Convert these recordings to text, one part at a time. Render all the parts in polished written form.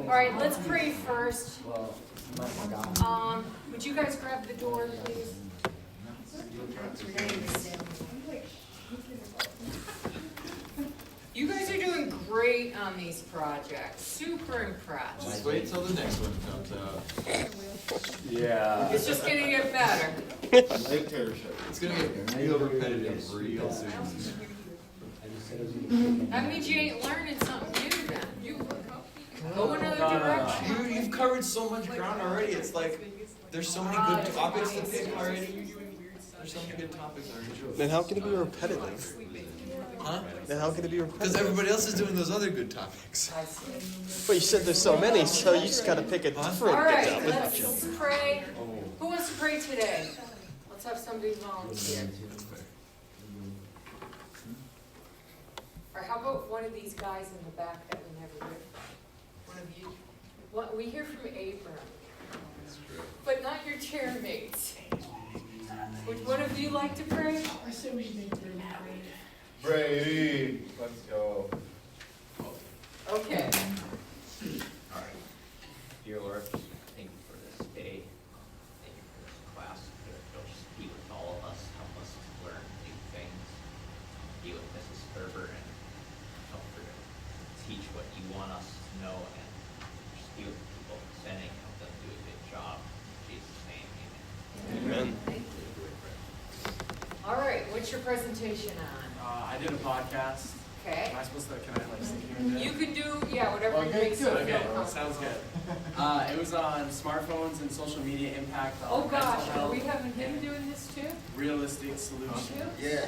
right, let's pray first. Would you guys grab the door, please? You guys are doing great on these projects. Super impressed. Just wait till the next one comes out. Yeah. It's just gonna get better. Dictatorship. It's gonna get real repetitive real soon. That means you ain't learning something new then. You go another direction. Dude, you've covered so much ground already. It's like there's so many good topics to pick already. There's so many good topics already. Then how can it be repetitive? Huh? Then how can it be Because repetitive? everybody else is doing those other good topics. But you said there's so many, so you just gotta pick a different All right, good topic. let's pray. Who wants to pray today? Let's have somebody volunteer. Or how about one of these guys in the back that we never hear from? One of you? What, we hear from Abram, but not your chair mates. Would one of you like to pray? I say we should make Brady pray. Brady, let's go. Okay. All right. Dear Lord, thank you for this day. Thank you for this class. You'll just be with all of us, help us learn new things. Be with Mrs. Thurber and help her to teach what you want us to know, and just be with the people sending, help them do a good job. In Jesus' name, amen. Amen. All right, what's your presentation on? I did a podcast. Okay. Am I supposed to, can I like sit here and do it? You can do, yeah, whatever Okay, makes you good. feel Okay, comfortable. sounds good. It was on smartphones and social media impact on Oh gosh, mental are health we having him and doing this too? realistic solutions. Yeah.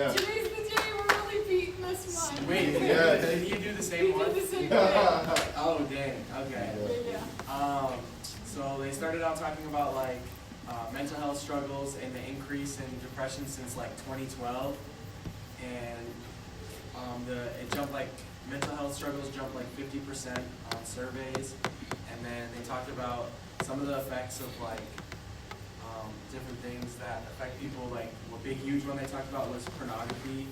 Today's the day we're really beating this one. Wait, Yes. did you do the We same one? did the same thing. Oh, dang, okay. Yeah. So they started out talking about like mental health struggles and the increase in depression since like 2012, and it jumped like mental health struggles jumped like 50% on surveys, and then they talked about some of the effects of like different things that affect people. Like what big huge one they talked about was pornography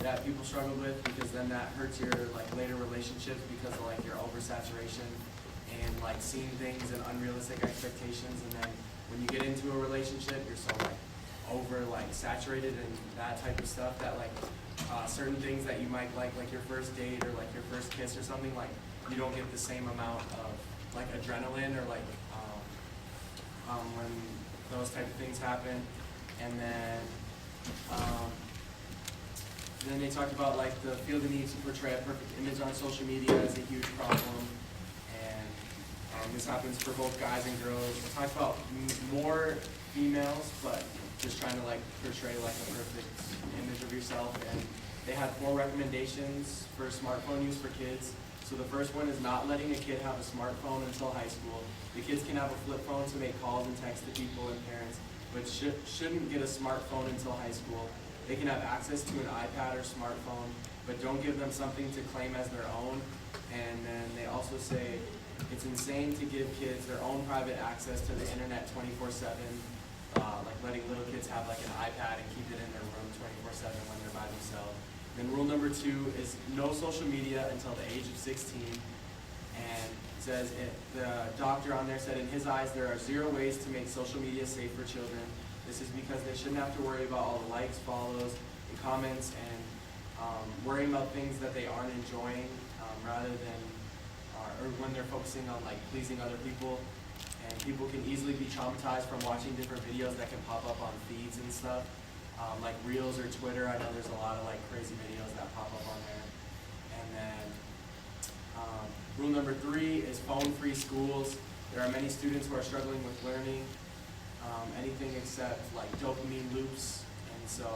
that people struggled with, because then that hurts your like later relationships because of like your oversaturation and like seeing things and unrealistic expectations, and then when you get into a relationship you're so like over like saturated and that type of stuff that like certain things that you might like your first date or like your first kiss or something, like you don't get the same amount of like adrenaline or like when those type of things happen. And then they talked about like feel the need to portray a perfect image on social media as a huge problem, and this happens for both guys and girls. They talked about more females, but just trying to like portray like a perfect image of yourself. And they had 4 recommendations for smartphone use for kids. So the first one is not letting a kid have a smartphone until high school. The kids can have a flip phone to make calls and text to people and parents, but shouldn't get a smartphone until high school. They can have access to an iPad or smartphone, but don't give them something to claim as their own. And then they also say it's insane to give kids their own private access to the internet 24/7, like letting little kids have like an iPad and keep it in their room 24/7 when they're by themselves. Then rule number 2 is no social media until the age of 16. And it says, the doctor on there said in his eyes there are 0 ways to make social media safe for children. This is because they shouldn't have to worry about all the likes, follows, and comments, and worrying about things that they aren't enjoying, rather than, or when they're focusing on like pleasing other people. And people can easily be traumatized from watching different videos that can pop up on feeds and stuff, like Reels or Twitter. I know there's a lot of like crazy videos that pop up on there. And then rule number 3 is phone-free schools. There are many students who are struggling with learning anything except like dopamine loops. And so,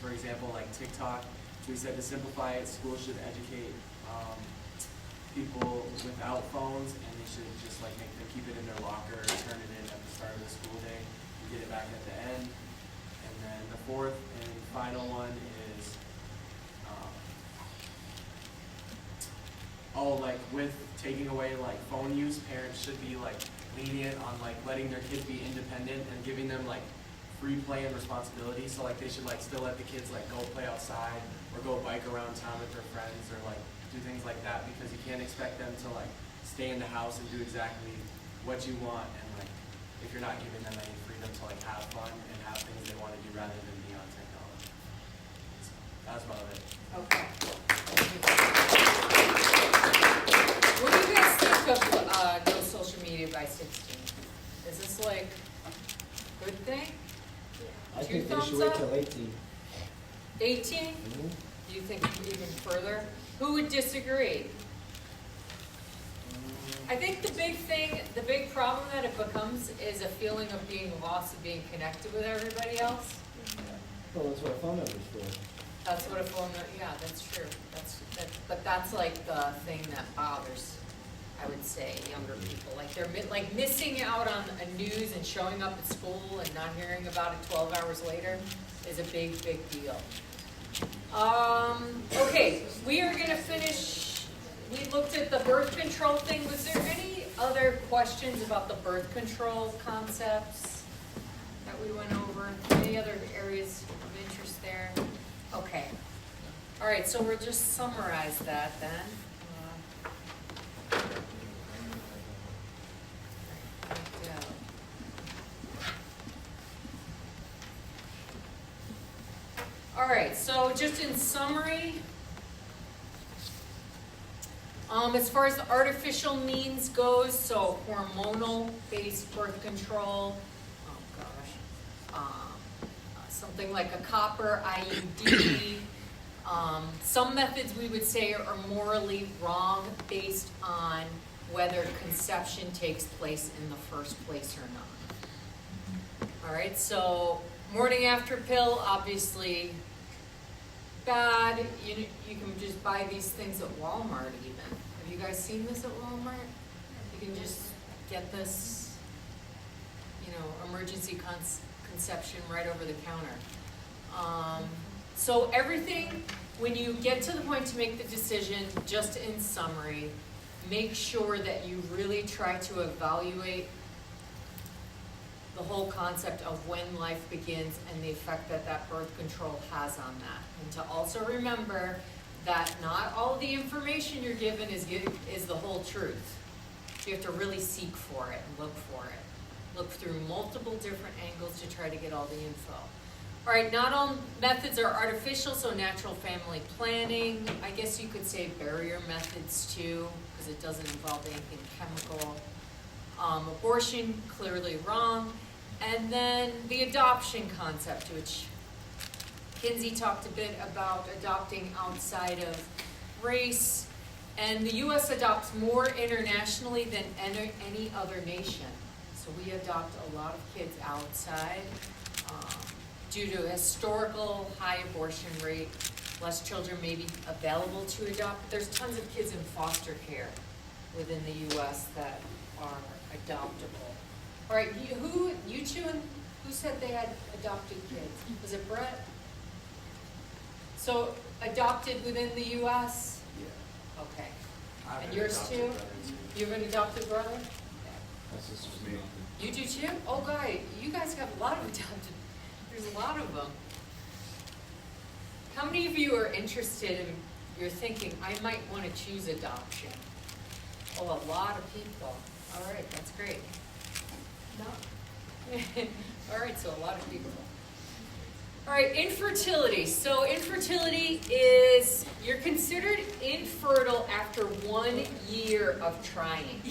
for example, like TikTok. So we said to simplify it, schools should educate people without phones, and they should just like make them keep it in their locker or turn it in at the start of the school day and get it back at the end. And then the 4th and final one is like with taking away like phone use, parents should be like lenient on like letting their kids be independent and giving them like free play and responsibility. So like they should like still let the kids like go play outside or go bike around town with their friends or like do things like that, because you can't expect them to like stay in the house and do exactly what you want, and like if you're not giving them any freedom to like have fun and have things they want to do rather than be on technology. So that's about it. Okay. What do you guys think of no social media by 16? Is this like a good thing? I Two think they thumbs should wait up? till 18. 18? Do you think even further? Who would disagree? I think the big problem that it becomes is a feeling of being lost, of being connected with everybody else. Well, that's what a phone number's for. That's what a phone, yeah, that's true. But that's like the thing that bothers, I would say, younger people. Like they're like missing out on a news and showing up at school and not hearing about it 12 hours later is a big, big deal. Okay, we are gonna finish. We looked at the birth control thing. Was there any other questions about the birth control concepts that we went over? Any other areas of interest there? Okay. All right, so we'll just summarize that then. All right, so just in summary, as far as the artificial means goes, so hormonal-based birth control, something like a copper IUD. Some methods we would say are morally wrong based on whether conception takes place in the first place or not. All right, so morning after pill, obviously bad. You can just buy these things at Walmart even. Have you guys seen this at Walmart? You can just get this, emergency conception right over the counter. So everything, when you get to the point to make the decision, just in summary, make sure that you really try to evaluate the whole concept of when life begins and the effect that birth control has on that. And to also remember that not all the information you're given is the whole truth. You have to really seek for it and look for it. Look through multiple different angles to try to get all the info. All right, not all methods are artificial, so natural family planning. I guess you could say barrier methods too, because it doesn't involve anything chemical. Abortion, clearly wrong. And then the adoption concept, which Kinsey talked a bit about adopting outside of race. And the U.S. adopts more internationally than any other nation. So we adopt a lot of kids outside due to a historical high abortion rate. Less children may be available to adopt. There's tons of kids in foster care within the U.S. that are adoptable. All right, you two, who said they had adopted kids? Was it Brett? So adopted within the U.S.? Yeah. Okay. I have And an yours adopted too? brother, too? You have an adopted brother? That's just me. You do too? Oh, guy, you guys have a lot of adopted. There's a lot of them. How many of you are interested in? You're thinking I might want to choose adoption. Oh, a lot of people. All right, that's great. No. All right, so a lot of people. All right, infertility. So infertility is, you're considered infertile after 1 year of trying.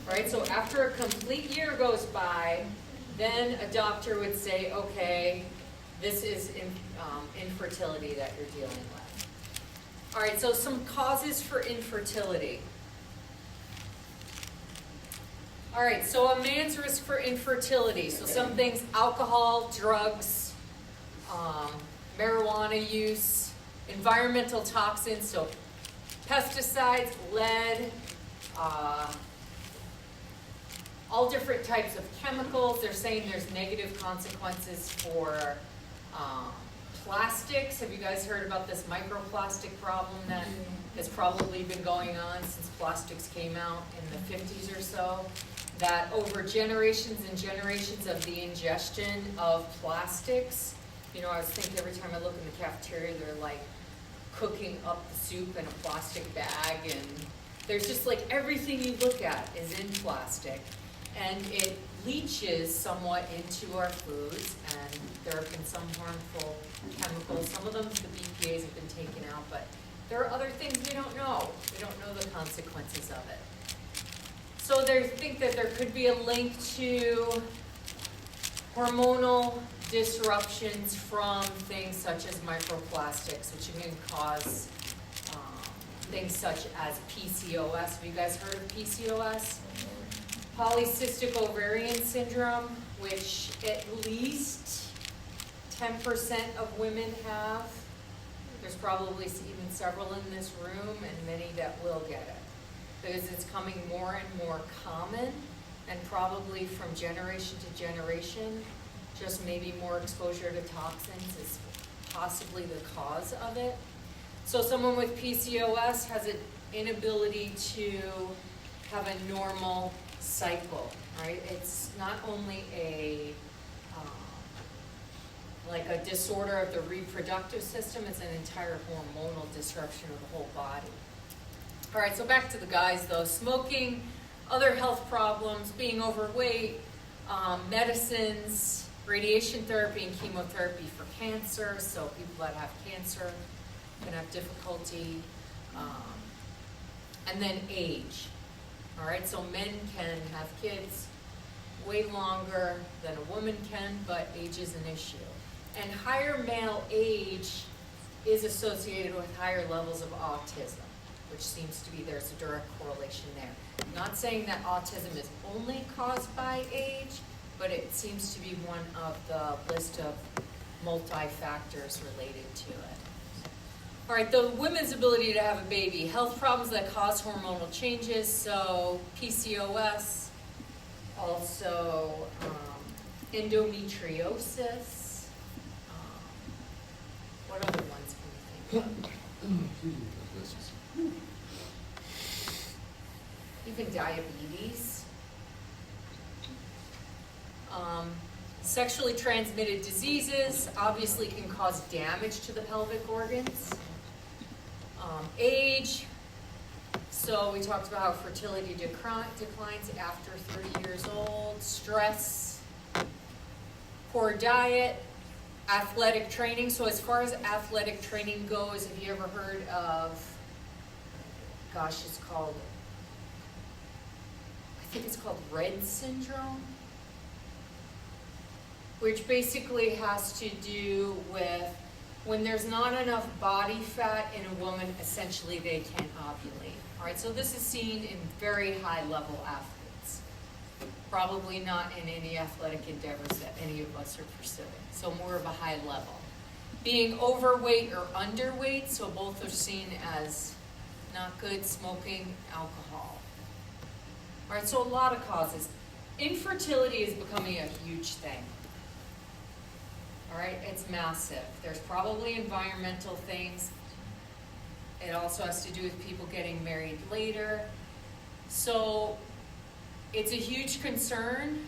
Right, so after a complete year goes by, then a doctor would say, okay, this is infertility that you're dealing with. All right, so some causes for infertility. All right, so a man's risk for infertility. So some things, alcohol, drugs, marijuana use, environmental toxins, so pesticides, lead, all different types of chemicals. They're saying there's negative consequences for plastics. Have you guys heard about this microplastic problem that has probably been going on since plastics came out in the 50s or so? that over generations and generations of the ingestion of plastics, you know, I was thinking every time I look in the cafeteria, they're like cooking up the soup in a plastic bag, and there's just like everything you look at is in plastic, and it leaches somewhat into our foods, and there have been some harmful chemicals. Some of them, the BPA's have been taken out, but there are other things we don't know. We don't know the consequences of it. So they think that there could be a link to hormonal disruptions from things such as microplastics, which can cause things such as PCOS. Have you guys heard of PCOS? Polycystic ovarian syndrome, which at least 10% of women have. There's probably even several in this room and many that will get it, because it's coming more and more common, and probably from generation to generation, just maybe more exposure to toxins is possibly the cause of it. So someone with PCOS has an inability to have a normal cycle, right? It's not only like a disorder of the reproductive system, it's an entire hormonal disruption of the whole body. All right, so back to the guys though. Smoking, other health problems, being overweight, medicines, radiation therapy and chemotherapy for cancer. So people that have cancer can have difficulty. And then age. All right, so men can have kids way longer than a woman can, but age is an issue. And higher male age is associated with higher levels of autism, which seems to be there's a direct correlation there. I'm not saying that autism is only caused by age, but it seems to be one of the list of multi-factors related to it. All right, the women's ability to have a baby, health problems that cause hormonal changes, so PCOS, also endometriosis. What other ones can you think of? Even diabetes. Sexually transmitted diseases obviously can cause damage to the pelvic organs. Age, so we talked about how fertility declines after 30 years old. Stress, poor diet, athletic training. So as far as athletic training goes, have you ever heard of, gosh, it's called, I think it's called Rett syndrome, which basically has to do with when there's not enough body fat in a woman, essentially they can't ovulate. All right, so this is seen in very high level athletes. Probably not in any athletic endeavors that any of us are pursuing. So more of a high level. Being overweight or underweight, so both are seen as not good. Smoking, alcohol. All right, so a lot of causes. Infertility is becoming a huge thing. All right, it's massive. There's probably environmental things. It also has to do with people getting married later. So it's a huge concern,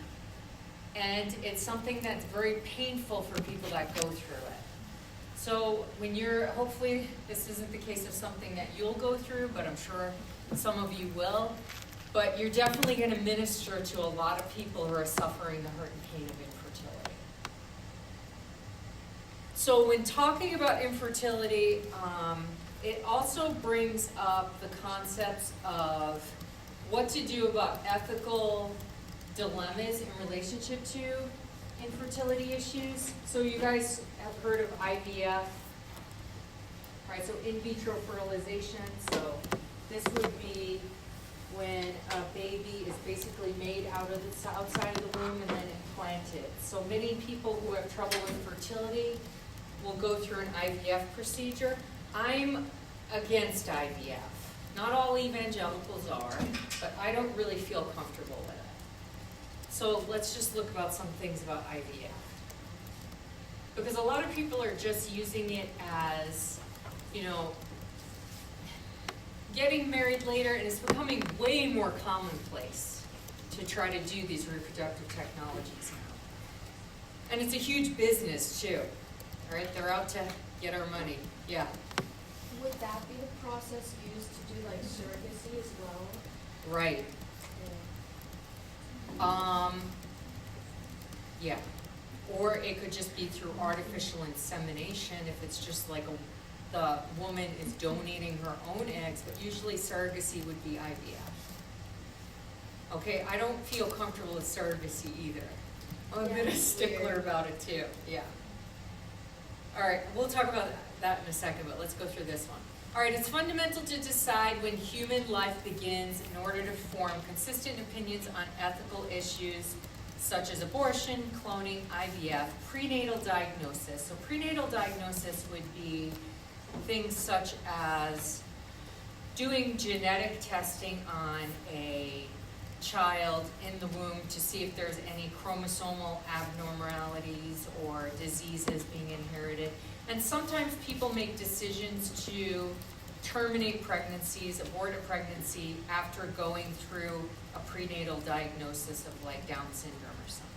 and it's something that's very painful for people that go through it. So when you're, hopefully this isn't the case of something that you'll go through, but I'm sure some of you will. But you're definitely going to minister to a lot of people who are suffering the hurt and pain of infertility. So when talking about infertility, it also brings up the concepts of what to do about ethical dilemmas in relationship to infertility issues. So you guys have heard of IVF, right? So in vitro fertilization. So this would be when a baby is basically made out of the outside of the womb and then implanted. So many people who have trouble with fertility will go through an IVF procedure. I'm against IVF. Not all evangelicals are, but I don't really feel comfortable with it. So let's just look about some things about IVF. Because a lot of people are just using it as, you know, getting married later, and it's becoming way more commonplace to try to do these reproductive technologies now. And it's a huge business too, all right? They're out to get our money, yeah. Would that be the process used to do like surrogacy as well? Right. Yeah. Or it could just be through artificial insemination if it's just like the woman is donating her own eggs, but usually surrogacy would be IVF. Okay, I don't feel comfortable with surrogacy either. I'm a bit of a stickler about it too, yeah. All right, we'll talk about that in a second, but let's go through this one. All right, it's fundamental to decide when human life begins in order to form consistent opinions on ethical issues such as abortion, cloning, IVF, prenatal diagnosis. So prenatal diagnosis would be things such as doing genetic testing on a child in the womb to see if there's any chromosomal abnormalities or diseases being inherited. And sometimes people make decisions to terminate pregnancies, abort a pregnancy after going through a prenatal diagnosis of like Down syndrome or something.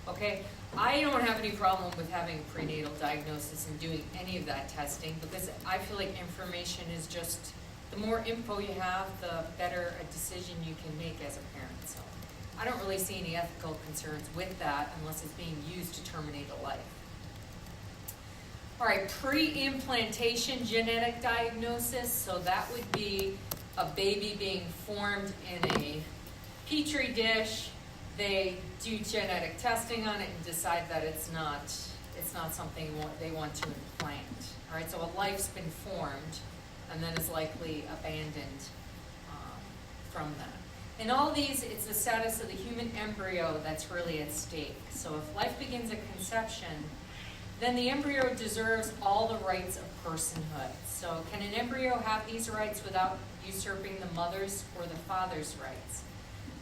Okay, I don't have any problem with having a prenatal diagnosis and doing any of that testing because I feel like information is just, the more info you have, the better a decision you can make as a parent. So I don't really see any ethical concerns with that unless it's being used to terminate a life. All right, pre-implantation genetic diagnosis. So that would be a baby being formed in a petri dish. They do genetic testing on it and decide that it's not something they want to implant. All right, so a life's been formed and then is likely abandoned from that. In all these, it's the status of the human embryo that's really at stake. So if life begins at conception, then the embryo deserves all the rights of personhood. So can an embryo have these rights without usurping the mother's or the father's rights?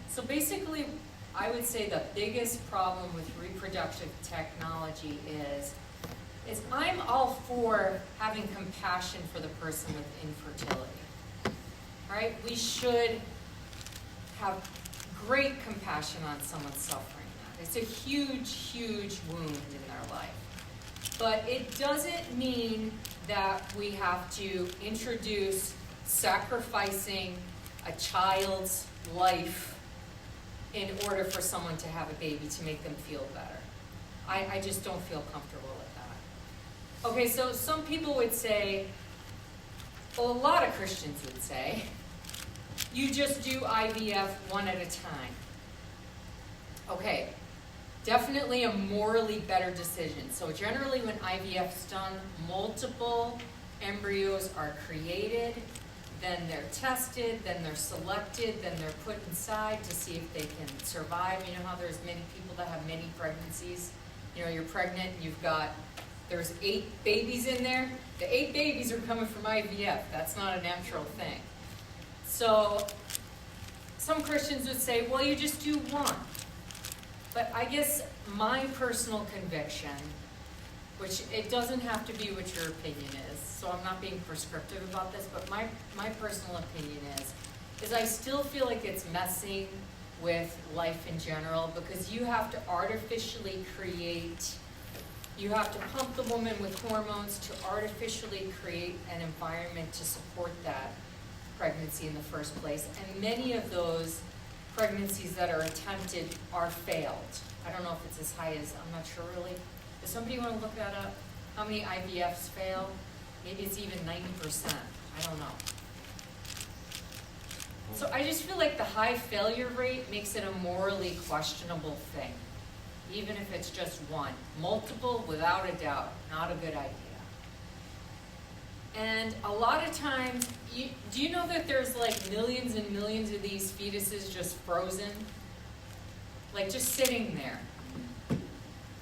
So basically, I would say the biggest problem with reproductive technology is I'm all for having compassion for the person with infertility. All right, we should have great compassion on someone suffering that. It's a huge, huge wound in their life. But it doesn't mean that we have to introduce sacrificing a child's life in order for someone to have a baby to make them feel better. I just don't feel comfortable with that. Okay, so some people would say, well, a lot of Christians would say, you just do IVF one at a time. Okay, definitely a morally better decision. So generally when IVF's done, multiple embryos are created, then they're tested, then they're selected, then they're put inside to see if they can survive. You know how there's many people that have many pregnancies? You know, you're pregnant and there's 8 babies in there. The 8 babies are coming from IVF. That's not a natural thing. So some Christians would say, well, you just do one. But I guess my personal conviction, which it doesn't have to be what your opinion is, so I'm not being prescriptive about this, but my personal opinion is I still feel like it's messing with life in general because you have to artificially you have to pump the woman with hormones to artificially create an environment to support that pregnancy in the first place. And many of those pregnancies that are attempted are failed. I don't know if it's as high as, I'm not sure really. Does somebody want to look that up? How many IVFs fail? Maybe it's even 90%. I don't know. So I just feel like the high failure rate makes it a morally questionable thing, even if it's just one. Multiple, without a doubt, not a good idea. And a lot of times, do you know that there's like millions and millions of these fetuses just frozen? Like just sitting there,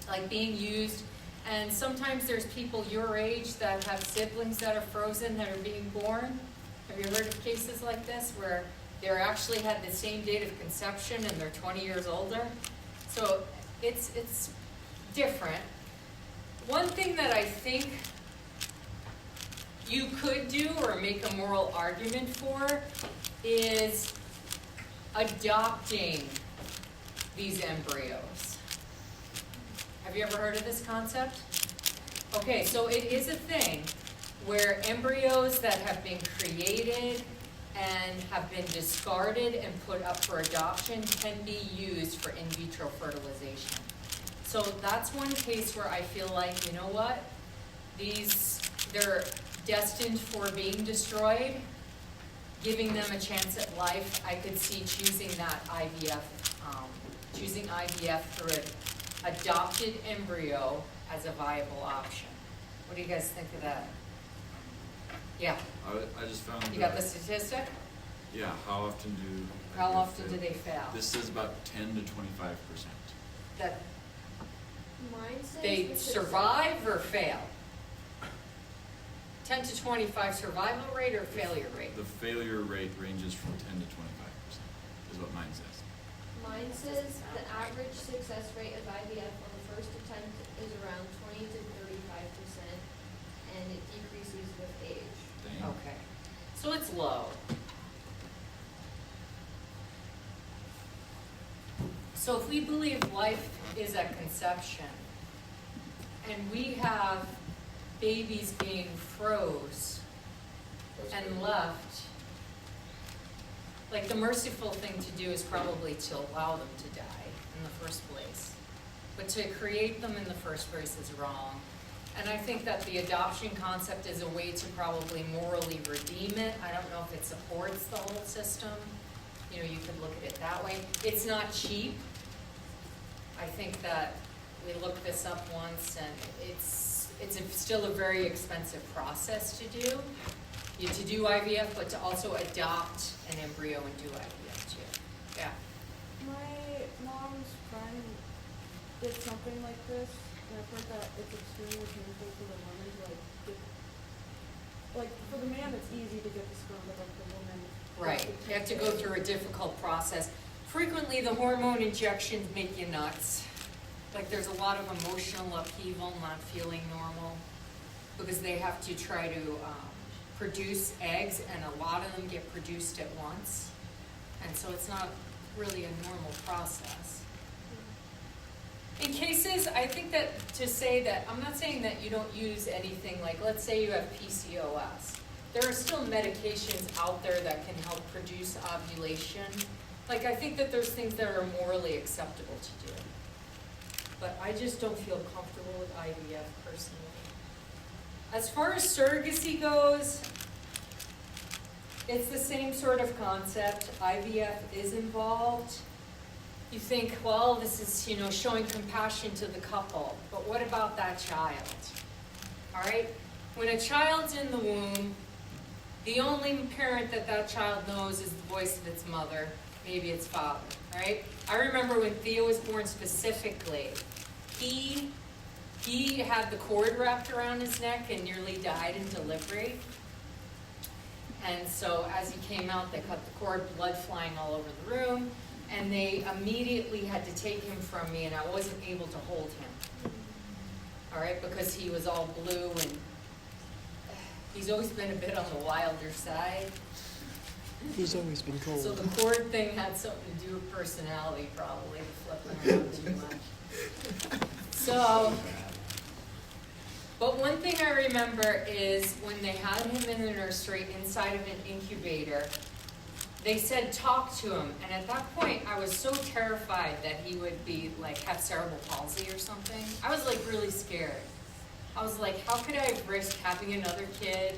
like being used. And sometimes there's people your age that have siblings that are frozen that are being born. Have you heard of cases like this where they're actually had the same date of conception and they're 20 years older? So it's different. One thing that I think you could do or make a moral argument for is adopting these embryos. Have you ever heard of this concept? Okay, so it is a thing where embryos that have been created and have been discarded and put up for adoption can be used for in vitro fertilization. So that's one case where I feel like, you know what? They're destined for being destroyed. Giving them a chance at life, I could see choosing that IVF, choosing IVF through an adopted embryo as a viable option. What do you guys think of that? Yeah, I just found. you got the statistic? Yeah, how often do? How IVF often fail? do they fail? This says about 10 to 25%. That Mine says they the success- survive or fail? 10 to 25 survival rate or failure rate? The failure rate ranges from 10 to 25%, is what mine says. Mine says the average success rate of IVF on the first attempt is around 20 to 35%, and it decreases with age. Dang. Okay, so it's low. So if we believe life is at conception, and we have babies being froze and left, like the merciful thing to do is probably to allow them to die in the first place. But to create them in the first place is wrong. And I think that the adoption concept is a way to probably morally redeem it. I don't know if it supports the whole system. You know, you could look at it that way. It's not cheap. I think that we looked this up once, and still a very expensive process to do. To do IVF, but to also adopt an embryo and do IVF too. Yeah. My mom's friend did something like this, and I've heard that it's extremely painful for the woman to for the man it's easy to get the sperm, but like the woman. Right. You have to go through a difficult process. Frequently, the hormone injections make you nuts. Like there's a lot of emotional upheaval, not feeling normal, because they have to try to produce eggs, and a lot of them get produced at once. And so it's not really a normal process. In cases, I think that to say that, I'm not saying that you don't use anything like, let's say you have PCOS. There are still medications out there that can help produce ovulation. Like I think that there's things that are morally acceptable to do. But I just don't feel comfortable with IVF personally. As far as surrogacy goes, it's the same sort of concept. IVF is involved. You think, well, this is, showing compassion to the couple, but what about that child? All right? When a child's in the womb, the only parent that child knows is the voice of its mother, maybe its father, right? I remember when Theo was born specifically, he had the cord wrapped around his neck and nearly died in delivery. And so as he came out, they cut the cord, blood flying all over the room, and they immediately had to take him from me, and I wasn't able to hold him. All right, because he was all blue, and he's always been a bit on the wilder side. He's always been cold. So the cord thing had something to do with personality, probably, to flip him around too much. So, but one thing I remember is when they had him in the nursery inside of an incubator, they said talk to him, and at that point I was so terrified that he would be have cerebral palsy or something. I was really scared. I was like, how could I risk having another kid?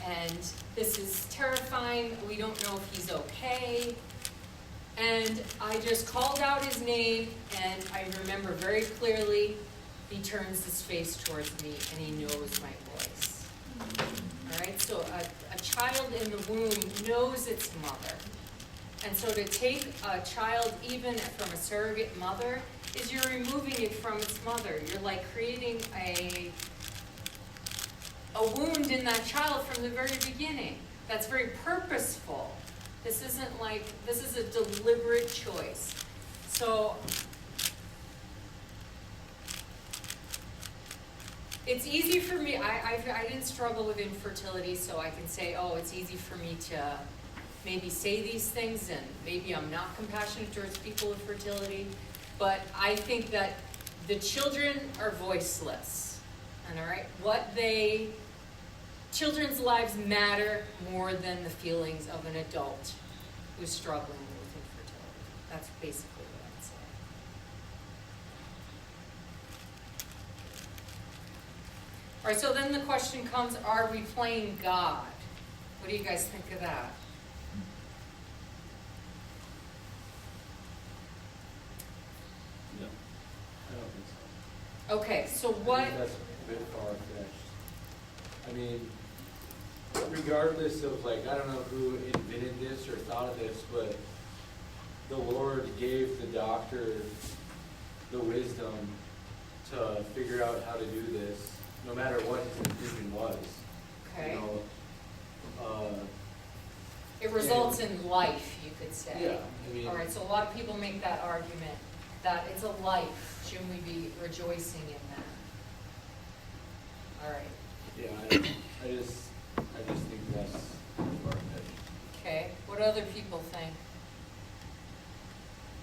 And this is terrifying. We don't know if he's okay. And I just called out his name, and I remember very clearly he turns his face towards me and he knows my voice. All right, so a child in the womb knows its mother. And so to take a child even from a surrogate mother is you're removing it from its mother. You're creating a wound in that child from the very beginning. That's very purposeful. This isn't this is a deliberate choice. So it's easy for me, I didn't struggle with infertility, so I can say, oh, it's easy for me to maybe say these things, and maybe I'm not compassionate towards people with fertility, but I think that the children are voiceless, and all right, children's lives matter more than the feelings of an adult who's struggling with infertility. That's basically what I'd say. All right, so then the question comes, are we playing God? What do you guys think of that? No, I don't think so. Okay, so I what, think that's a bit far-fetched. I mean, regardless of, like, I don't know who invented this or thought of this, but the Lord gave the doctor the wisdom to figure out how to do this, no matter what his intention was. okay, You know, it results in life, you could say. yeah, I mean, All right, so a lot of people make that argument, that it's a life. Shouldn't we be rejoicing in that? All right, yeah, I just think that's far-fetched. okay. What do other people think?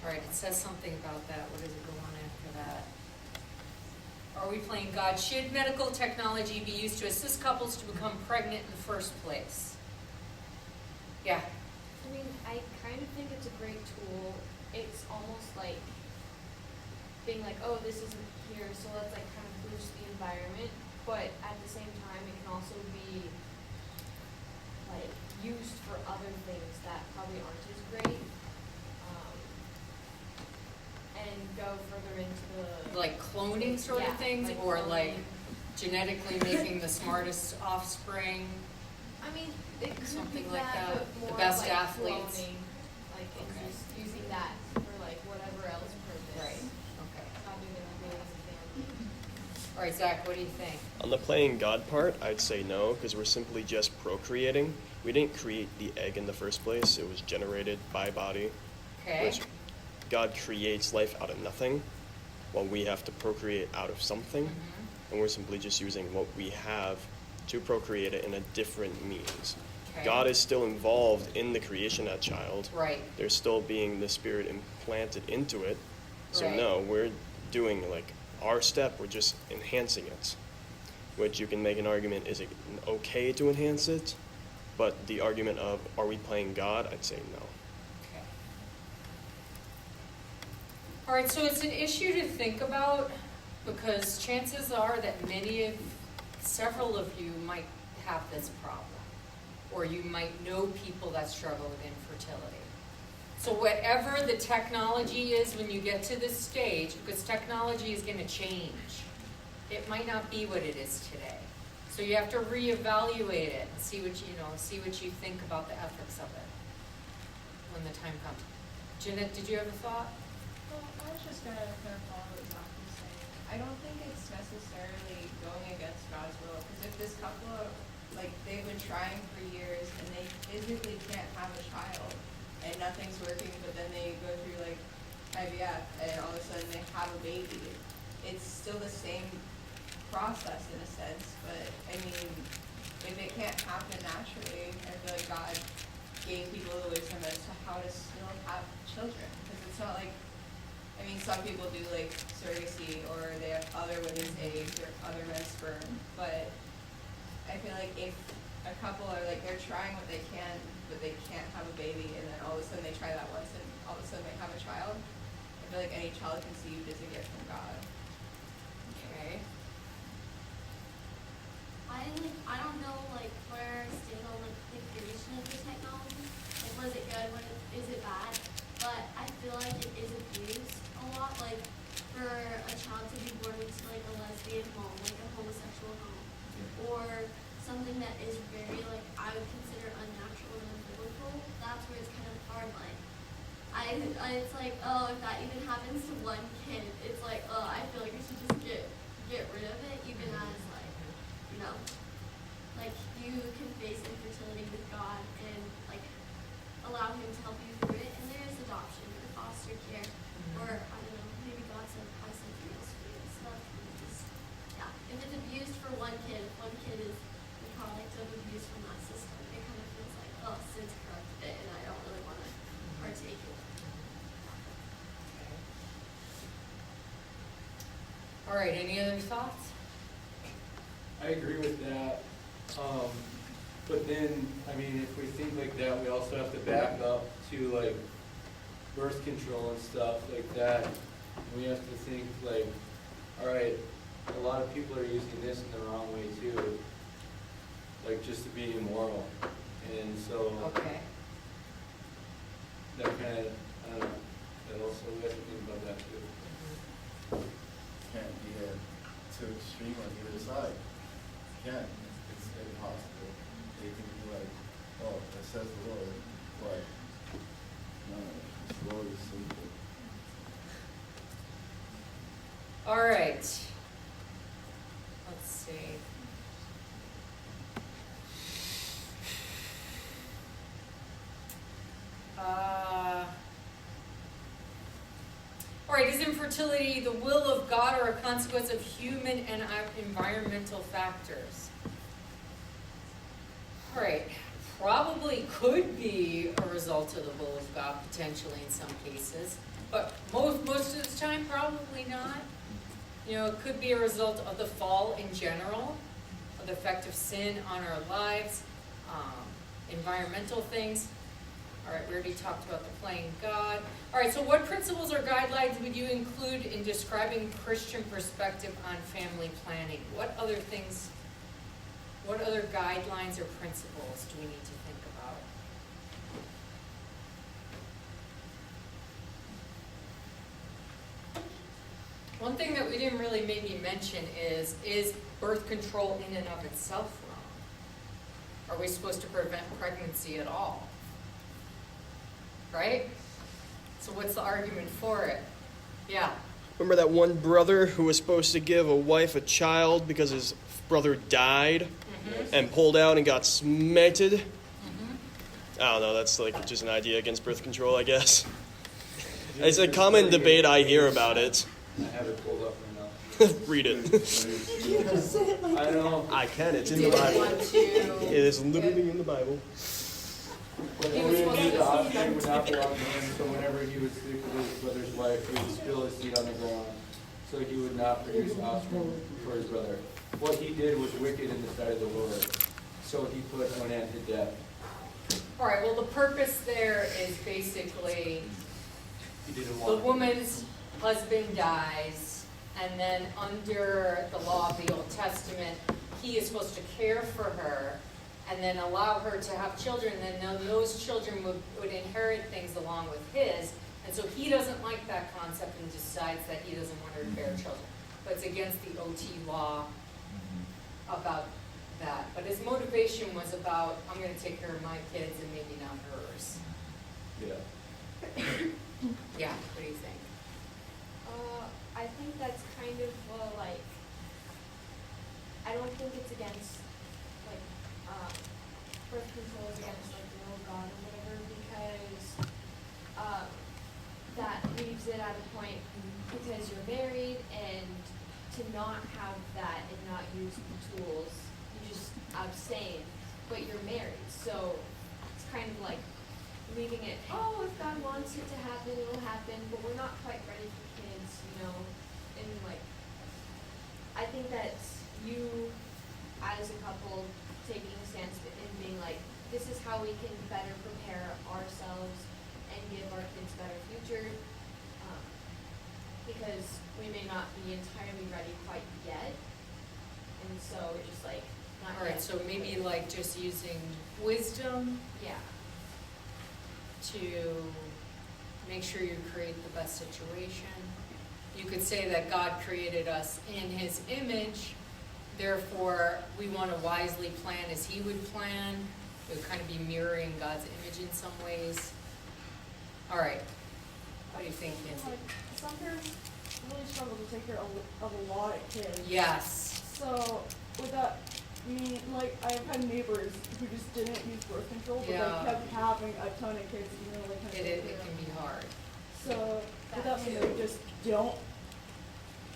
All right, it says something about that. What does it go on after that? Are we playing God? Should medical technology be used to assist couples to become pregnant in the first place? Yeah. I mean, I kind of think it's a great tool. It's almost like being like, oh, this isn't here, so let's like kind of boost the environment. But at the same time, it can also be like used for other things that probably aren't as great. And go further into the Like cloning sort Yeah, of things, like or cloning. like genetically making the smartest offspring? I mean, it could Something be like that, that. but The more best like athletes. cloning, like and Okay. just using that for like whatever else purpose. Right, okay. Rather than raising a family. All right, Zach, what do you think? On the playing God part, I'd say no, because we're simply just procreating. We didn't create the egg in the first place. It was generated by body, Okay, which God creates life out of nothing, while we have to procreate out of something. Mhm. And we're simply just using what we have to procreate it in a different means. okay. God is still involved in the creation of that child. Right, There's still being the spirit implanted into it. So Right. no, we're doing like our step, we're just enhancing it. Which you can make an argument, is it okay to enhance it? But the argument of, are we playing God? I'd say no. okay. All right, so it's an issue to think about, because chances are that several of you might have this problem, or you might know people that struggle with infertility. So whatever the technology is when you get to this stage, because technology is going to change, it might not be what it is today. So you have to reevaluate it and see what you think about the ethics of it when the time comes. Jeanette, did you have a thought? Well, I was just gonna kind of follow what Zach was saying. I don't think it's necessarily going against God's will, because if this couple, like, they've been trying for years and they physically can't have a child and nothing's working, but then they go through like IVF and all of a sudden they have a baby, it's still the same process in a sense, but I mean, if it can't happen naturally, I feel like God gave people the wisdom as to how to still have children, because it's not like, I mean, some people do like surrogacy, or they have other women's eggs or other men's sperm, but I feel like if a couple are like, they're trying what they can, but they can't have a baby, and then all of a sudden they try that once and all of a sudden they have a child, I feel like any child conceived is a gift from God. Okay. I don't know like where I stand on like the creation of the technology. Like, was it good? Is it bad? But I feel like it is abused a lot. Like for a child to be born into like a lesbian home, like a homosexual home, or something that is very like I would consider unnatural and unbiblical. That's where it's kind of hard. Like it's like, oh, if that even happens to one kid, it's like, oh, I feel like I should just get rid of it, even as like, you know, like you can face infertility with God and like allow Him to help you through it. And there is adoption or foster care, or I don't know, maybe God said have something else for you. So that's kind of just, yeah. If it's abused for one kid, if one kid is the product of abuse from that system, it kind of feels like, oh, sin's corrupted it, and I right, any other thoughts? I agree with that. But then, I mean, if we think like that, we also have to back up to like birth control and stuff like that. And we have to think like, all right, a lot of people are using this in the wrong way too. Like just to be immoral. And so Okay. that kind of, I don't know, that also, we have to think about that too. Can't be too extreme on either side. Can't. It's impossible. They can be like, oh, that says the Lord, but no, the Lord is simple. All right. Let's see. All right, is infertility the will of God or a consequence of human and environmental factors? All right, probably could be a result of the will of God potentially in some cases, but most of the time probably not. You know, it could be a result of the fall in general, of the effect of sin on our lives, environmental things. All right, we already talked about the playing God. All right, so what principles or guidelines would you include in describing Christian perspective on family planning? What other things, what other guidelines or principles do we need to think about? One thing that we didn't really maybe mention is birth control in and of itself wrong? Are we supposed to prevent pregnancy at all? Right? So what's the argument for it? Yeah. Remember that one brother who was supposed to give a wife a child because his brother died and pulled out and got smited? I don't know, that's like just an idea against birth control, I guess. It's a common debate I hear about it. I have it pulled up right now. Read it. I know. I can, it's in the Bible. It is literally in the Bible. But he would not belong to him, so whenever he would sleep with his brother's wife, he would spill his seed on the ground, so he would not produce offspring for his brother. What he did was wicked in the sight of the Lord, so he put an end to death. All right, well, the purpose there is basically He didn't the want woman's husband dies, and then under the law of the Old Testament, he is supposed to care for her and then allow her to have children, and then those children would inherit things along with his. And so he doesn't like that concept and decides that he doesn't want her to bear children. But it's against the OT law about that. But his motivation was about, I'm going to take care of my kids and maybe not hers. Yeah. Yeah, what do you think? I think that's kind of, like, I don't think it's against, like, birth control is against, like, the will of God or whatever, because, that leaves it at a point because you're married, and to not have that and not use the tools, you just abstain, but you're married, so it's kind of like leaving it, oh, if God wants it to happen, it'll happen, but we're not quite ready for kids, you know, and like, I think that you, as a couple, taking a stance and being like, this is how we can better prepare ourselves and give our kids a better future, because we may not be entirely ready quite yet, and so we're just like, not yet. All right, so maybe like just using wisdom Yeah. to make sure you create the best situation. You could say that God created us in his image, therefore we want to wisely plan as he would plan. It would kind of be mirroring God's image in some ways. All right, what do you think, Nancy? Like, some parents really struggle to take care of a lot of kids. Yes. So, would that mean, like, I've had neighbors who just didn't use birth control, but Yeah. they kept having a ton of kids, even though they couldn't take It care can of be them. hard. So, would that mean they just don't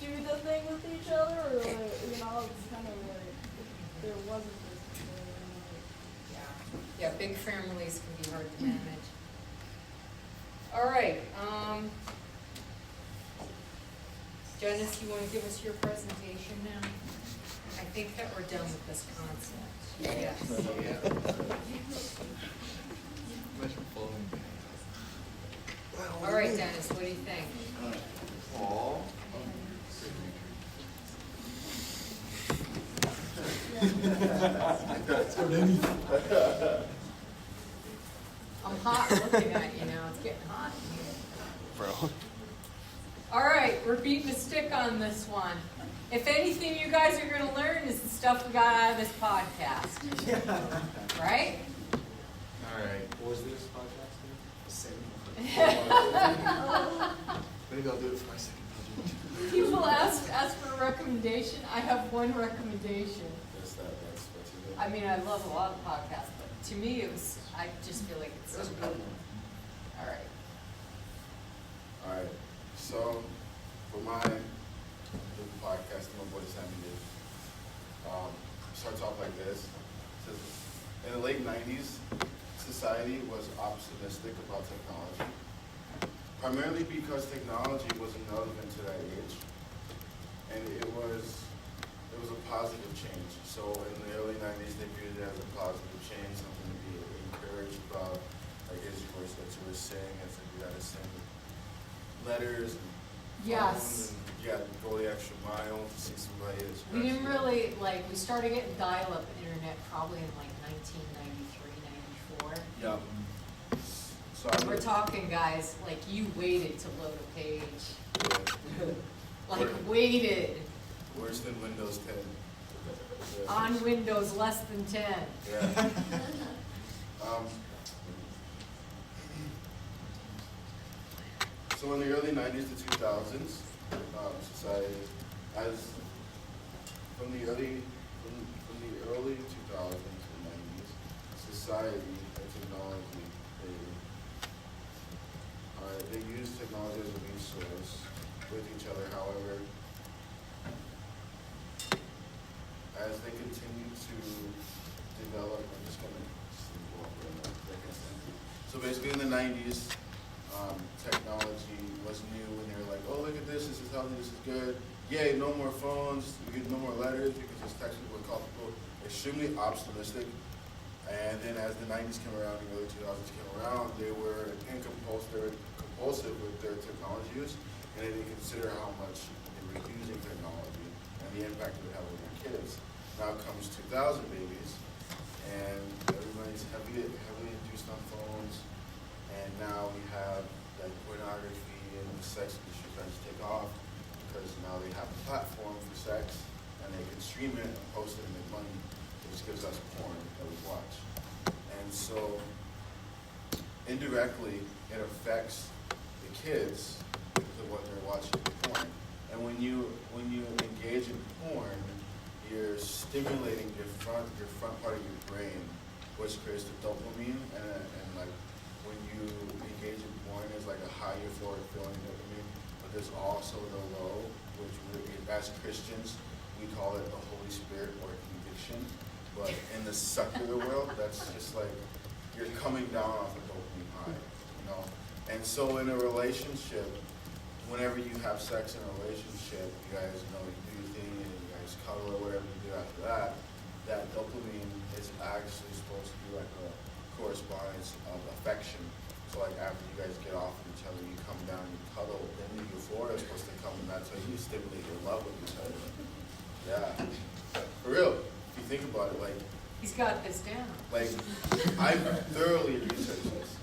do the thing with each other, or, like, you know, it's kind of like, if there wasn't birth control, Yeah, yeah, big families can be hard to manage. All right, Dennis, you wanna give us your presentation now? I think that we're done with this concept. Yes. All right, Dennis, what do you think? Paul. I'm hot looking at you now, it's getting hot in here. Bro. All right, we're beating the stick on this one. If anything you guys are gonna learn is the stuff we got out of this podcast. Right? Alright. What was this podcast? Maybe I'll do it for my second project. People ask for a recommendation. I have one recommendation. That's what you do. I mean, I love a lot of podcasts, but to me, I just feel like it's so good. All right. Alright, so for my podcast, my boy Sammy did, starts off like this. It says, in the late 90s, society was optimistic about technology, primarily because technology wasn't relevant to that age, and it was a positive change. So in the early 90s, they viewed it as a positive change, something to be encouraged about, like as you were saying, as if you gotta send letters and Yes. phones, and you gotta go the extra mile to see somebody that's We didn't really, we started getting dial-up internet probably in like 1993, 94. Yeah. So We're talking, guys, like you waited to load a page. Waited. Worse than Windows 10. Yeah. On Windows less than 10. Yeah. So in the early 90s to 2000s, society, from the early 2000s to 90s, society and technology, they use technology as a resource with each other. However, as they continue to develop, I'm just going to go up in a second. So basically in the 90s, technology was new and they were like, oh, look at this is healthy, this is good. Yay, no more phones, we get no more letters, we can just text people and call people. Extremely optimistic. And then as the 90s came around, the early 2000s came around, they were compulsive with their technology use, and they didn't consider how much they were using technology and the impact it would have on their kids. Now comes 2000 babies, and everybody's heavily induced on phones, and now we have like pornography and the sex industry starting to take off because now they have a platform for sex, and they can stream it and post it and make money, which gives us porn that we watch. And so indirectly, it affects the kids because of what they're watching porn. And when you engage in porn, you're stimulating your front part of your brain, which creates the dopamine, and like when you engage in porn, there's like a high euphoric feeling dopamine, but there's also the low, which as Christians we call it the Holy Spirit or conviction. But in the secular world, that's just like you're coming down off a dopamine high, you know. And so in a relationship, whenever you have sex in a relationship, you guys know you do your thing and you guys cuddle or whatever you do after that. That dopamine is actually supposed to be like a correspondence of affection. So like after you guys get off of each other, you come down, you cuddle, then the euphoria is supposed to come, and that's how you stimulate your love with each other. Yeah, for real. If you think about it, like He's got this down. like I thoroughly researched this.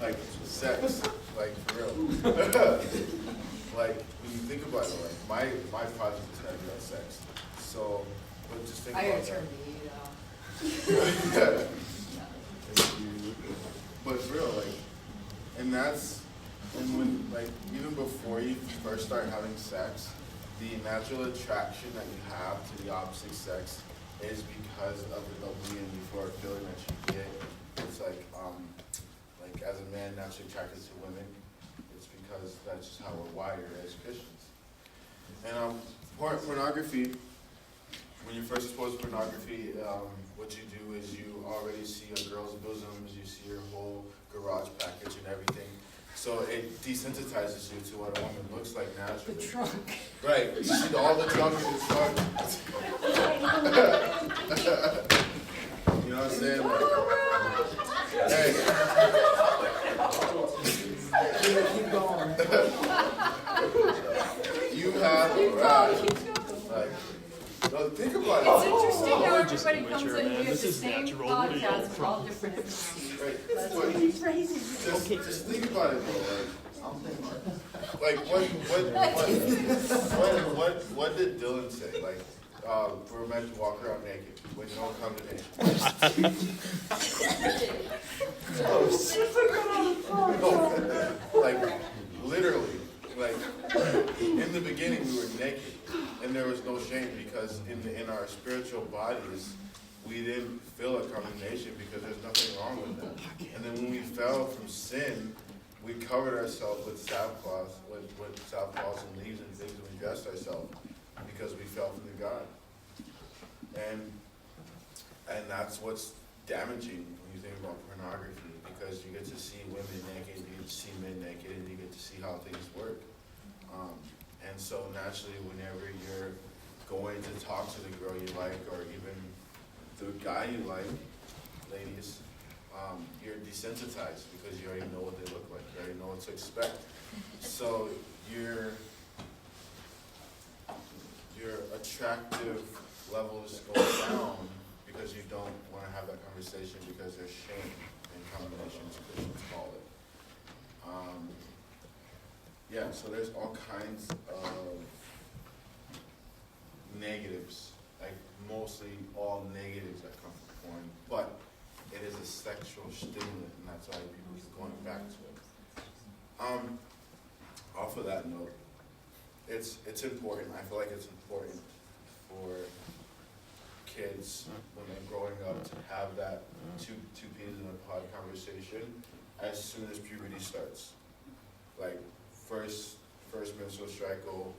Like sex, like for real. Like when you think about it, like my project is heavy on sex. So, but just think I about gotta turn that. the heat off. But for real, like, and when, like, even before you first start having sex, the natural attraction that you have to the opposite sex is because of the dopamine and euphoric feeling that you get. It's like as a man naturally attracted to women, it's because that's just how we're wired as Christians. And pornography, when you're first exposed to pornography, what you do is you already see a girl's bosoms, you see her whole garage package and everything. So it desensitizes you to what a woman looks like naturally. The trunk. Right, you see all the junk in the trunk. You know what I'm saying? Like, hey. Keep going. You have a right. Like, no, think about It's it. interesting how Just everybody comes immature, in man. and we have This the is same natural. Where do you podcast come with from? all different emphases. Right. But just think about it though. Like what did Dylan say? Like, we're meant to walk around naked with no condemnation. No, like literally, like in the beginning we were naked, and there was no shame because in our spiritual bodies we didn't feel a condemnation because there's nothing wrong with that. And then when we fell from sin, we covered ourselves with sackcloth, with sackcloths and leaves and things, and we dressed ourselves because we fell from the God. And that's what's damaging when you think about pornography, because you get to see women naked, you get to see men naked, and you get to see how things work. And so naturally, whenever you're going to talk to the girl you like, or even the guy you like, ladies, you're desensitized because you already know what they look like. You already know what to expect. So your attractive levels go down because you don't want to have that conversation because there's shame in combinations, Christians call it. Yeah, so there's all kinds of negatives, like mostly all negatives that come from porn, but it is a sexual stimulant, and that's why people keep going back to it. Off of that note, it's important. I feel like it's important for kids when they're growing up to have that two peas in a pod conversation as soon as puberty starts. Like first menstrual cycle,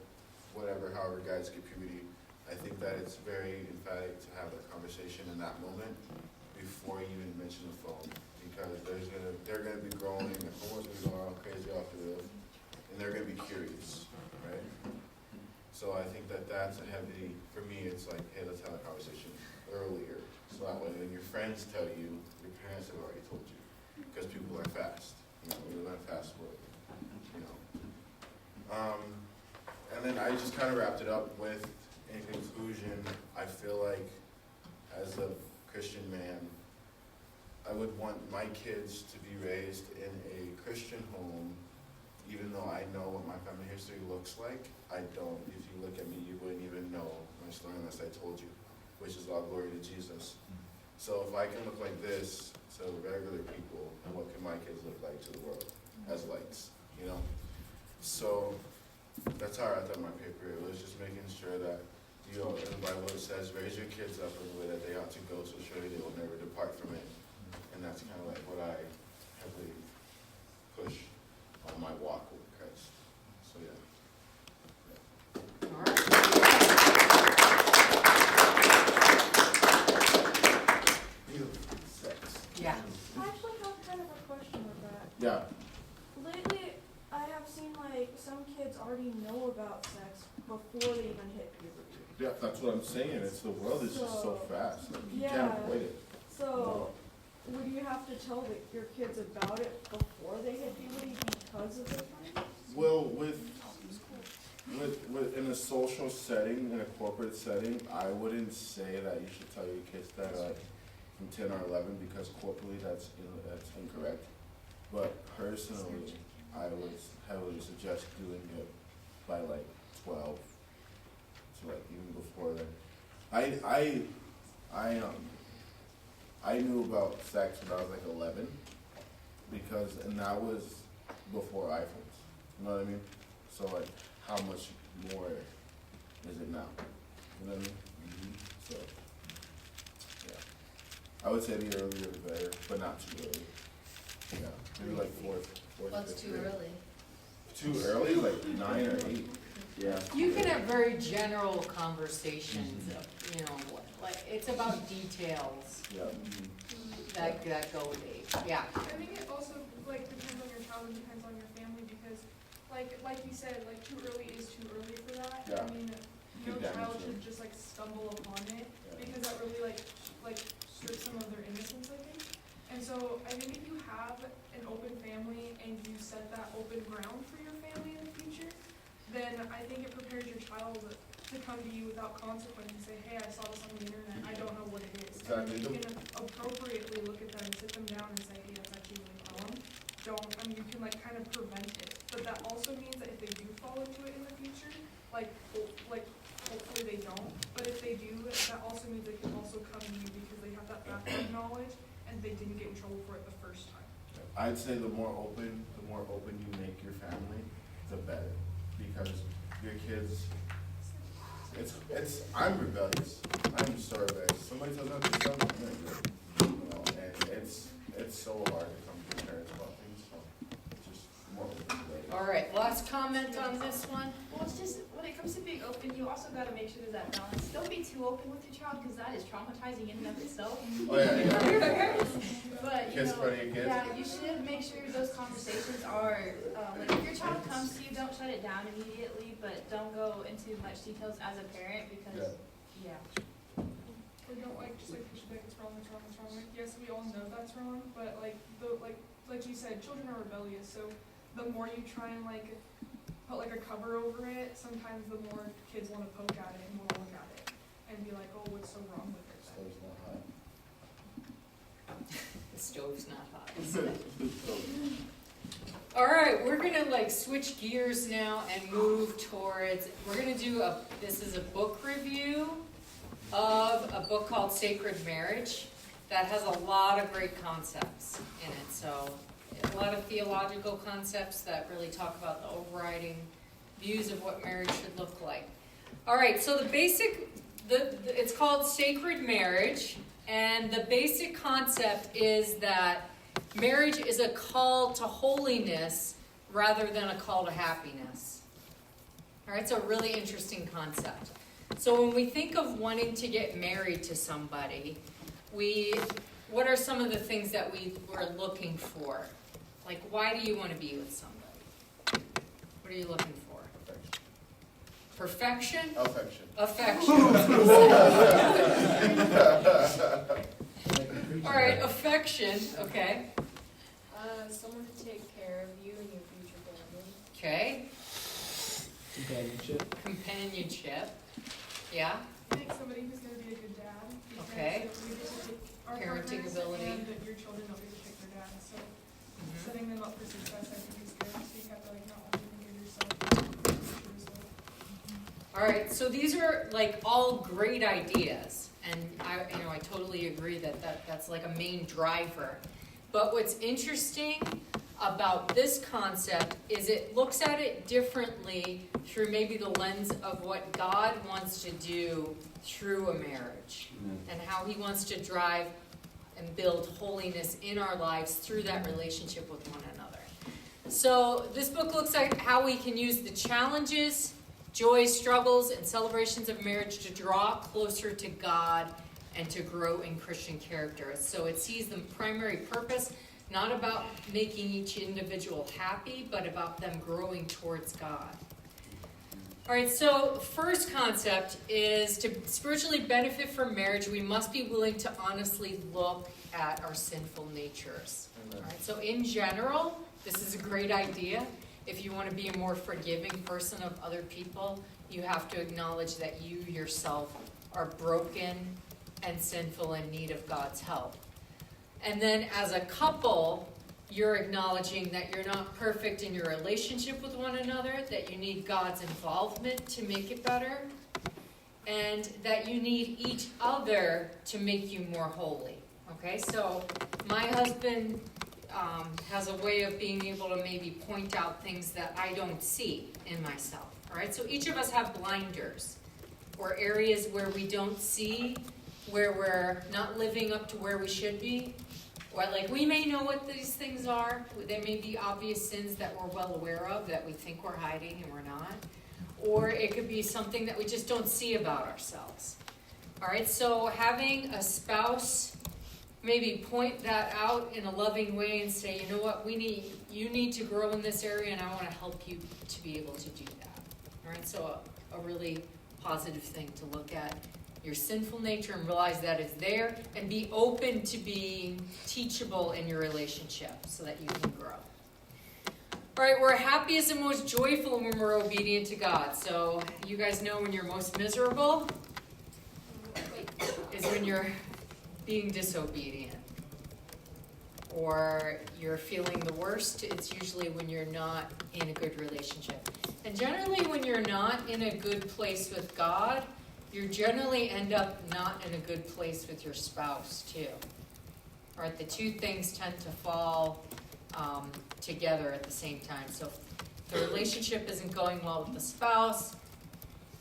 whatever, however guys get puberty. I think that it's very emphatic to have that conversation in that moment before you even mention the phone, because they're gonna be growing and hormones will be going all crazy off the roof, and they're gonna be curious, right? So I think that that's a heavy, for me, it's like, hey, let's have a conversation earlier, so that way when your friends tell you, your parents have already told you, because people are fast. You know, we live in a fast world. You know. And then I just kind of wrapped it up with, in conclusion, I feel like as a Christian man, I would want my kids to be raised in a Christian home, even though I know what my family history looks like. I don't. If you look at me, you wouldn't even know my story unless I told you, which is all glory to Jesus. So if I can look like this to regular people, and what can my kids look like to the world as lights, you know? So that's how I wrapped up my paper. It was just making sure that, you know, in the Bible it says, raise your kids up in the way that they ought to go, so surely they will never depart from it. And that's kind of like what I heavily push on my walk with Christ. So yeah. All right. Sex. Yeah. I actually have kind of a question with that. Yeah. Lately, I have seen like some kids already know about sex before they even hit puberty. Yeah, that's what I'm saying. It's the world is just so fast. Like, you can't avoid it. So, would you have to tell your kids about it before they hit puberty because of the time? Well, with in a social setting, in a corporate setting, I wouldn't say that you should tell your kids that like from 10 or 11, because corporately that's incorrect. But personally, I would heavily suggest doing it by like 12 to like even before then. I knew about sex when I was like 11, and that was before iPhones. You know what I mean? So like, how much more is it now? You know what I mean? So, yeah. I would say the earlier the better, but not too early. Yeah, maybe like fourth. What's too early? Too early, like 9 or 8. Yeah. You can have very general conversations, of, you know, like, it's about details. Yeah. that go age, yeah. I think it also like depends on your child and depends on your family because like you said, like too early is too early for that. Yeah. I mean, You no can child damage should them. just like stumble upon it Yeah. because that really like strips some of their innocence, I think. And so I think if you have an open family and you set that open ground for your family in the future, then I think it prepares your child to come to you without consequence and say, hey, I saw this on the internet, I don't know what it is. And then Exactly. you can appropriately look at them, sit them down and say, hey, that's actually really wrong. I mean, you can like kind of prevent it. But that also means that if they do fall into it in the future, like hopefully they don't, but if they do, that also means they can also come to you because they have that background knowledge and they didn't get in trouble for it the first time. I'd say the more open you make your family, the better. Because your kids, I'm rebellious. I'm so rebellious. Somebody tells me to do something, I'm gonna do it. You know, and it's so hard to come to your parents about things, so it's just more open to that. All right, last comment on this one? Well, it's just, when it comes to being open, you also gotta make sure there's that balance. Don't be too open with your child, because that is traumatizing in and of itself. Oh, yeah. But, you Kids know, for your kids? yeah, you should make sure those conversations are, like, if your child comes to you, don't shut it down immediately, but don't go into much details as a parent, because, yeah. Or don't just push back, it's wrong. Like, yes, we all know that's wrong, but like you said, children are rebellious, so the more you try and put a cover over it, sometimes the more kids want to poke at it and want to look at it and be like, oh, what's so wrong with it? Stove's not hot. The stove's not hot. All right, we're gonna switch gears now and move towards, we're gonna do this is a book review of a book called Sacred Marriage that has a lot of great concepts in it. So a lot of theological concepts that really talk about the overriding views of what marriage should look like. All right, so it's called Sacred Marriage, and the basic concept is that marriage is a call to holiness rather than a call to happiness. All right, so a really interesting concept. So when we think of wanting to get married to somebody, what are some of the things that we're looking for? Like, why do you want to be with somebody? What are you looking for? Perfection? Affection. Affection. All right, affection, okay. Someone to take care of you and your future family. Okay. Companionship. Companionship. Yeah. I think somebody who's going to be a good dad. Because Okay. we get to pick our Parenting partners ability. And that your children don't get to pick their dad. So setting them up for success, I think, is good. So you have to not only give yourself, but your future as well. All right, so these are all great ideas, and I totally agree that's a main driver. But what's interesting about this concept is it looks at it differently through maybe the lens of what God wants to do through a marriage and how He wants to drive and build holiness in our lives through that relationship with one another. So this book looks at how we can use the challenges, joys, struggles, and celebrations of marriage to draw closer to God and to grow in Christian character. So it sees the primary purpose not about making each individual happy, but about them growing towards God. All right, so first concept is to spiritually benefit from marriage, we must be willing to honestly look at our sinful natures. All right, so in general, this is a great idea. If you want to be a more forgiving person of other people, you have to acknowledge that you yourself are broken and sinful in need of God's help. And then as a couple, you're acknowledging that you're not perfect in your relationship with one another, that you need God's involvement to make it better, and that you need each other to make you more holy. Okay, so my husband has a way of being able to maybe point out things that I don't see in myself. All right, so each of us have blinders or areas where we don't see, where we're not living up to where we should be. Or we may know what these things are. There may be obvious sins that we're well aware of that we think we're hiding and we're not. Or it could be something that we just don't see about ourselves. All right, so having a spouse maybe point that out in a loving way and say, you know what, you need to grow in this area, and I want to help you to be able to do that. All right, so a really positive thing to look at your sinful nature and realize that it's there, and be open to being teachable in your relationship so that you can grow. All right, we're happiest and most joyful when we're obedient to God. So you guys know when you're most miserable is when you're being disobedient, or you're feeling the worst. It's usually when you're not in a good relationship. And generally when you're not in a good place with God, you generally end up not in a good place with your spouse too. All right, the two things tend to fall together at the same time. So if the relationship isn't going well with the spouse,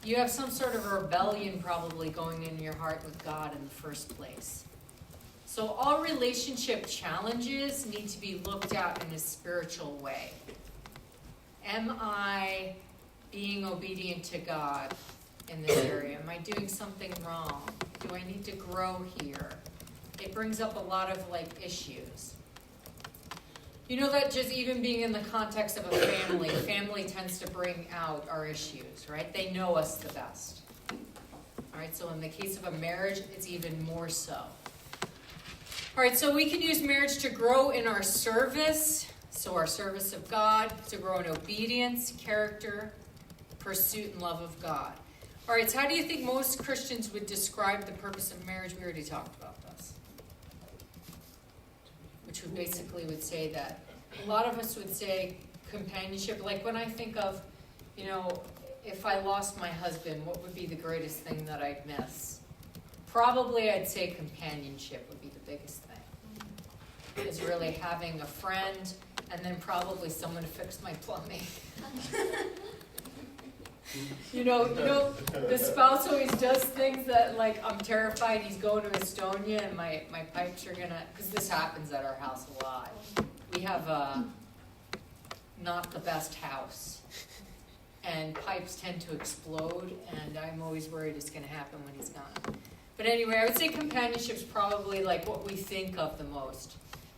you have some sort of rebellion probably going in your heart with God in the first place. So all relationship challenges need to be looked at in a spiritual way. Am I being obedient to God in this area? Am I doing something wrong? Do I need to grow here? It brings up a lot of issues. You know that just even being in the context of a family tends to bring out our issues, right? They know us the best. All right, so in the case of a marriage, it's even more so. All right, so we can use marriage to grow in our service, so our service of God, to grow in obedience, character, pursuit, and love of God. All right, so how do you think most Christians would describe the purpose of marriage? We already talked about this. Which we basically would say that a lot of us would say companionship. Like when I think of, if I lost my husband, what would be the greatest thing that I'd miss? Probably I'd say companionship would be the biggest thing. Is really having a friend, and then probably someone to fix my plumbing. The spouse always does things that, I'm terrified he's going to Estonia and my pipes are gonna, because this happens at our house a lot. We have not the best house, and pipes tend to explode, and I'm always worried it's gonna happen when he's gone. But anyway, I would say companionship's probably what we think of the most.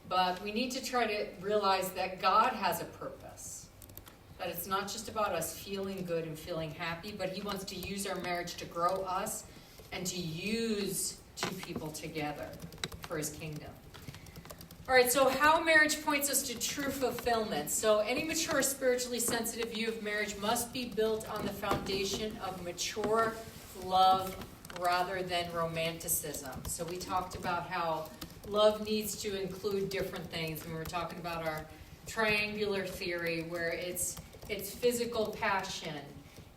But we need to try to realize that God has a purpose. That it's not just about us feeling good and feeling happy, but He wants to use our marriage to grow us and to use two people together for His kingdom. All right, so how marriage points us to true fulfillment. So any mature, spiritually sensitive view of marriage must be built on the foundation of mature love rather than romanticism. So we talked about how love needs to include different things. And we were talking about our triangular theory, where it's physical passion,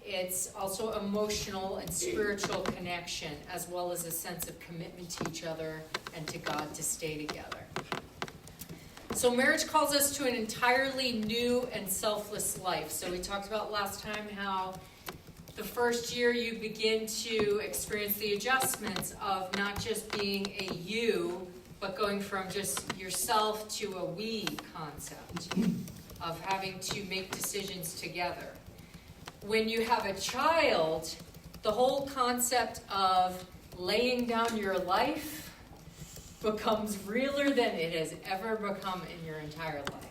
it's also emotional and spiritual connection, as well as a sense of commitment to each other and to God to stay together. So marriage calls us to an entirely new and selfless life. So we talked about last time how the first year you begin to experience the adjustments of not just being a you, but going from just yourself to a we concept of having to make decisions together. When you have a child, the whole concept of laying down your life becomes realer than it has ever become in your entire life.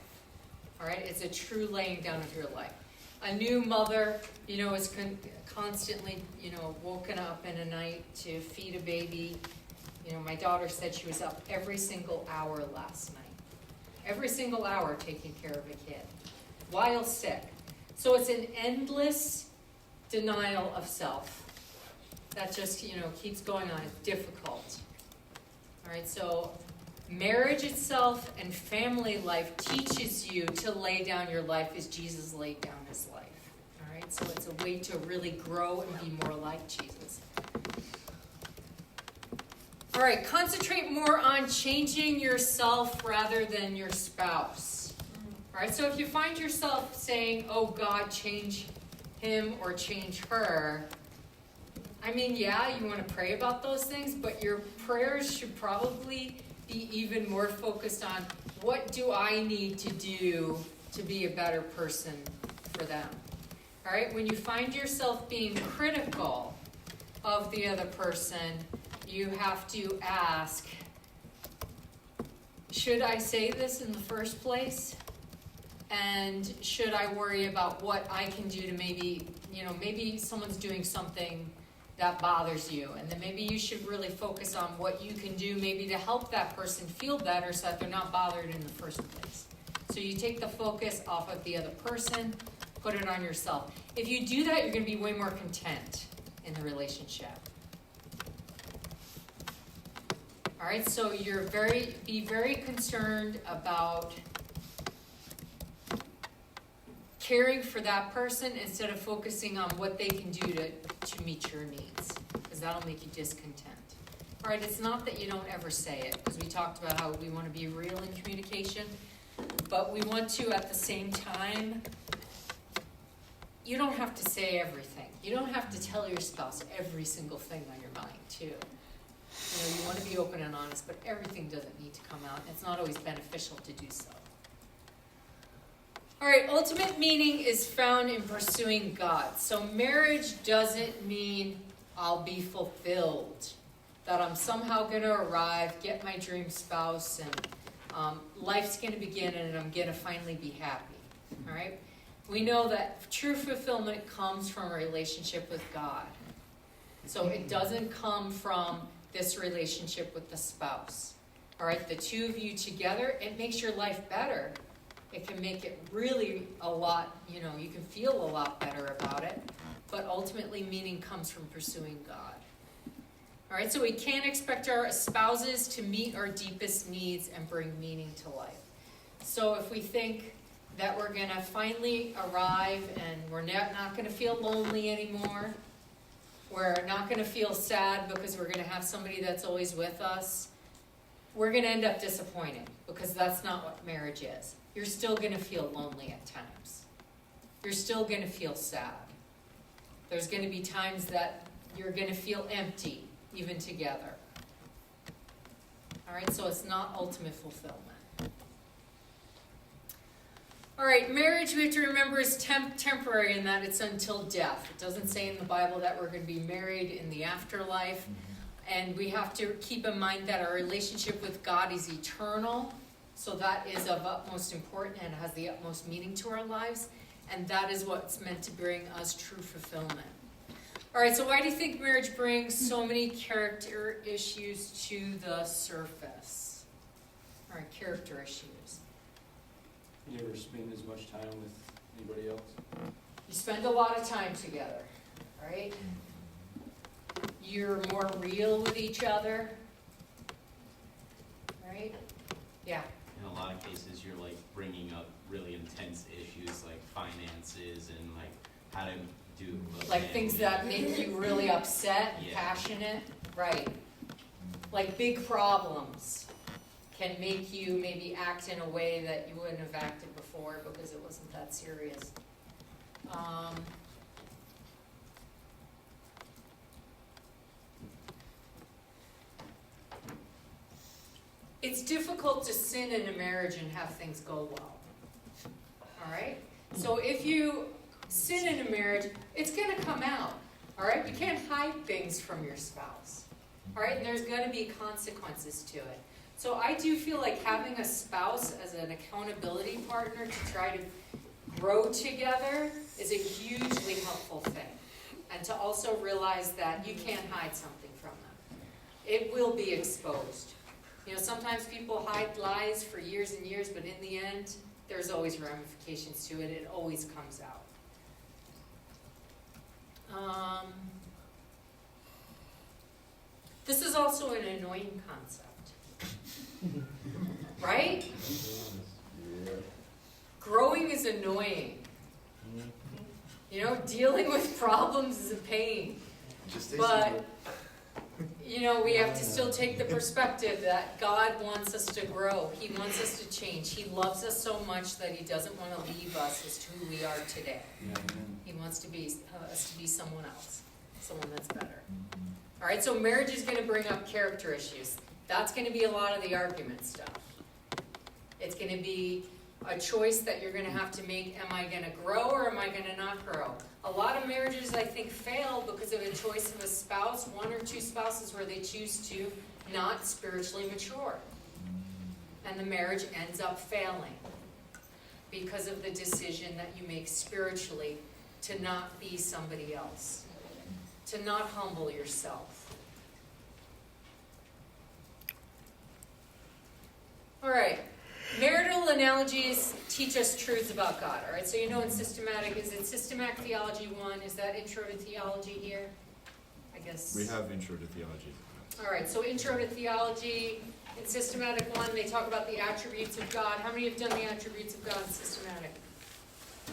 All right? It's a true laying down of your life. A new mother, is constantly, woken up in a night to feed a baby. My daughter said she was up every single hour last night. Every single hour taking care of a kid while sick. So it's an endless denial of self. That just, keeps going on. It's difficult. All right, so marriage itself and family life teaches you to lay down your life as Jesus laid down His life. All right, so it's a way to really grow and be more like Jesus. All right, concentrate more on changing yourself rather than your spouse. All right, so if you find yourself saying, oh, God, change him or change her, you want to pray about those things, but your prayers should probably be even more focused on what do I need to do to be a better person for them. All right, when you find yourself being critical of the other person, you have to ask, should I say this in the first place? And should I worry about what I can do to maybe, maybe someone's doing something that bothers you, and then maybe you should really focus on what you can do maybe to help that person feel better so that they're not bothered in the first place. So you take the focus off of the other person, put it on yourself. If you do that, you're going to be way more content in the relationship. All right, so be very concerned about caring for that person instead of focusing on what they can do to meet your needs, because that'll make you discontent. All right, it's not that you don't ever say it, because we talked about how we want to be real in communication, but we want to, at the same time, you don't have to say everything. You don't have to tell your spouse every single thing on your mind, too. You want to be open and honest, but everything doesn't need to come out, and it's not always beneficial to do so. All right, ultimate meaning is found in pursuing God. So marriage doesn't mean I'll be fulfilled, that I'm somehow going to arrive, get my dream spouse, and life's going to begin, and I'm going to finally be happy. All right? We know that true fulfillment comes from a relationship with God. So it doesn't come from this relationship with the spouse. All right, the two of you together, it makes your life better. It can make it really a lot, you can feel a lot better about it. But ultimately, meaning comes from pursuing God. All right, so we can't expect our spouses to meet our deepest needs and bring meaning to life. So if we think that we're going to finally arrive and we're not going to feel lonely anymore, we're not going to feel sad because we're going to have somebody that's always with us, we're going to end up disappointed, because that's not what marriage is. You're still going to feel lonely at times. You're still going to feel sad. There's going to be times that you're going to feel empty, even together. All right, so it's not ultimate fulfillment. All right, marriage, we have to remember, is temporary in that it's until death. It doesn't say in the Bible that we're going to be married in the afterlife. And we have to keep in mind that our relationship with God is eternal. So that is of utmost importance and has the utmost meaning to our lives. And that is what's meant to bring us true fulfillment. All right, so why do you think marriage brings so many character issues to the surface? All right, character issues. You ever spend as much time with anybody else? You spend a lot of time together, right? You're more real with each other, right? Yeah. In a lot of cases, you're like bringing up really intense issues like finances and like how to do like things that make you really upset and passionate, right? Like big problems can make you maybe act in a way that you wouldn't have acted before because it wasn't that serious. It's difficult to sin in a marriage and have things go well. All right? So if you sin in a marriage, it's going to come out. All right? You can't hide things from your spouse. All right? And there's going to be consequences to it. So I do feel like having a spouse as an accountability partner to try to grow together is a hugely helpful thing. And to also realize that you can't hide something from them. It will be exposed. Sometimes people hide lies for years and years, but in the end, there's always ramifications to it. It always comes out. This is also an annoying concept. Right? Growing is annoying. Dealing with problems is a pain. But we have to still take the perspective that God wants us to grow. He wants us to change. He loves us so much that He doesn't want to leave us as who we are today. He wants to be us to be someone else, someone that's better. All right, so marriage is going to bring up character issues. That's going to be a lot of the argument stuff. It's going to be a choice that you're going to have to make. Am I going to grow or am I going to not grow? A lot of marriages, I think, fail because of a choice of a spouse, one or two spouses, where they choose to not spiritually mature. and the marriage ends up failing because of the decision that you make spiritually to not be somebody else, to not humble yourself. All right. Marital analogies teach us truths about God, all right? So you know in systematic, is it systematic theology 1? Is that intro to theology here? I guess. We have intro to theology. All right, so intro to theology, in systematic 1, they talk about the attributes of God. How many have done the attributes of God in systematic?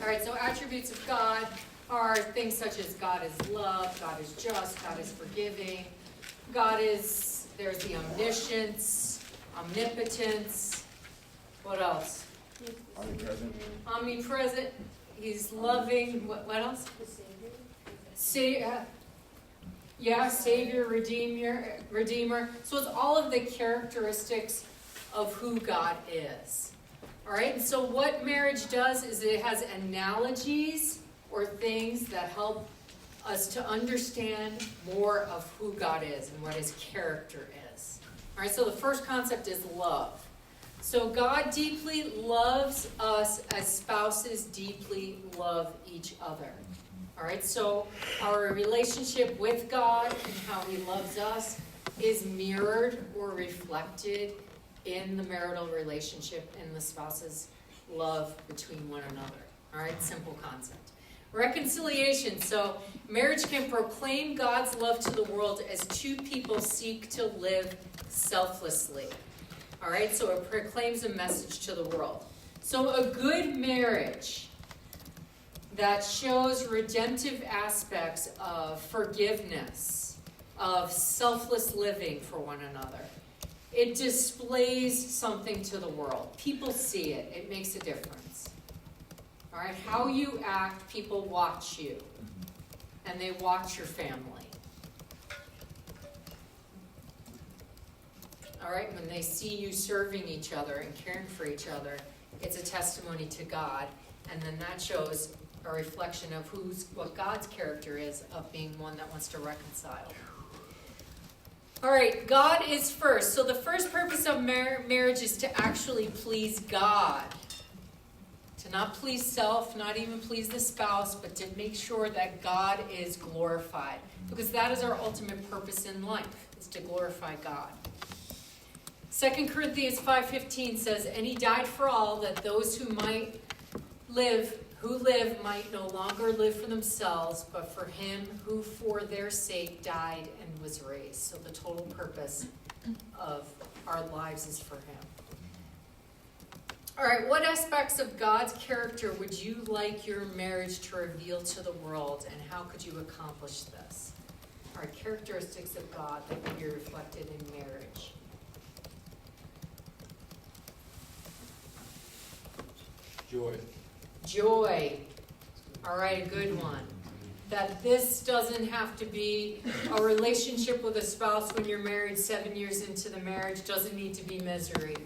All right, so attributes of God are things such as God is love, God is just, God is forgiving, there's the omniscience, omnipotence. What else? Omnipresent. Omnipresent. He's loving. What else? Savior, Redeemer. So it's all of the characteristics of who God is. All right. And so what marriage does is it has analogies or things that help us to understand more of who God is and what His character is. All right. So the first concept is love. So God deeply loves us as spouses deeply love each other. All right, so our relationship with God and how He loves us is mirrored or reflected in the marital relationship and the spouse's love between one another. All right, simple concept. Reconciliation. So marriage can proclaim God's love to the world as two people seek to live selflessly. All right, so it proclaims a message to the world. So a good marriage that shows redemptive aspects of forgiveness, of selfless living for one another, it displays something to the world. People see it. It makes a difference. All right, how you act, people watch you, and they watch your family. All right, when they see you serving each other and caring for each other, it's a testimony to God, and then that shows a reflection of what God's character is of being one that wants to reconcile. All right, God is first. So the first purpose of marriage is to actually please God. To not please self, not even please the spouse, but to make sure that God is glorified. Because that is our ultimate purpose in life, is to glorify God. 2 Corinthians 5:15 says, "And He died for all, that those who live might no longer live for themselves, but for Him who for their sake died and was raised." So the total purpose of our lives is for Him. All right, what aspects of God's character would you like your marriage to reveal to the world, and how could you accomplish this? All right, characteristics of God that can be reflected in marriage. Joy. Joy. All right, a good one. That this doesn't have to be a relationship with a spouse when you're married 7 years into the marriage, doesn't need to be misery.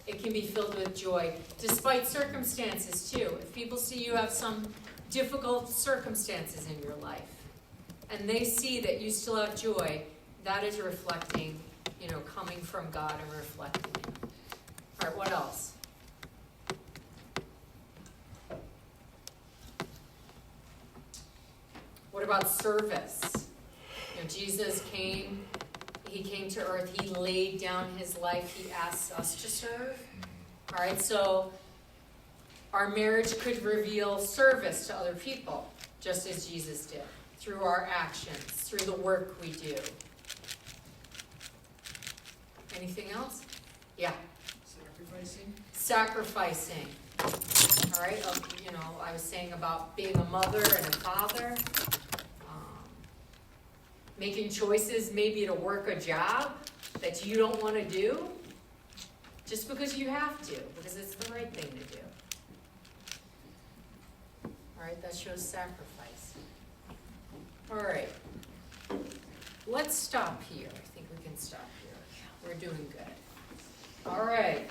It can be filled with joy, despite circumstances too. If people see you have some difficult circumstances in your life, and they see that you still have joy, that is reflecting, coming from God and reflecting Him. All right, what else? What about service? Jesus came, He came to earth, He laid down His life, He asks us to serve. All right, so our marriage could reveal service to other people, just as Jesus did, through our actions, through the work we do. Anything else? Yeah. Sacrificing. All right, I was saying about being a mother and a father. Making choices maybe to work a job that you don't want to do just because you have to, because it's the right thing to do. All right, that shows sacrifice. All right, let's stop here. I think we can stop here. We're doing good. All right.